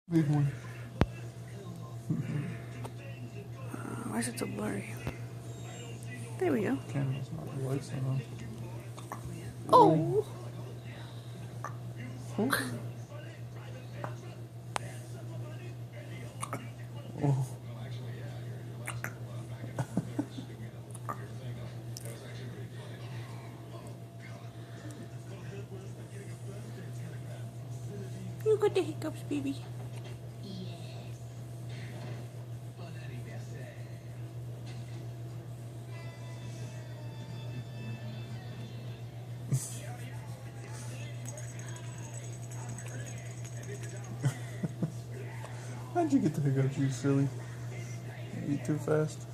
Big one. Why is it so blurry? There we go. Camera's not the lights on. Oh! Oh. You got the hiccups, baby. How'd you get the hiccups, you silly? You eat too fast?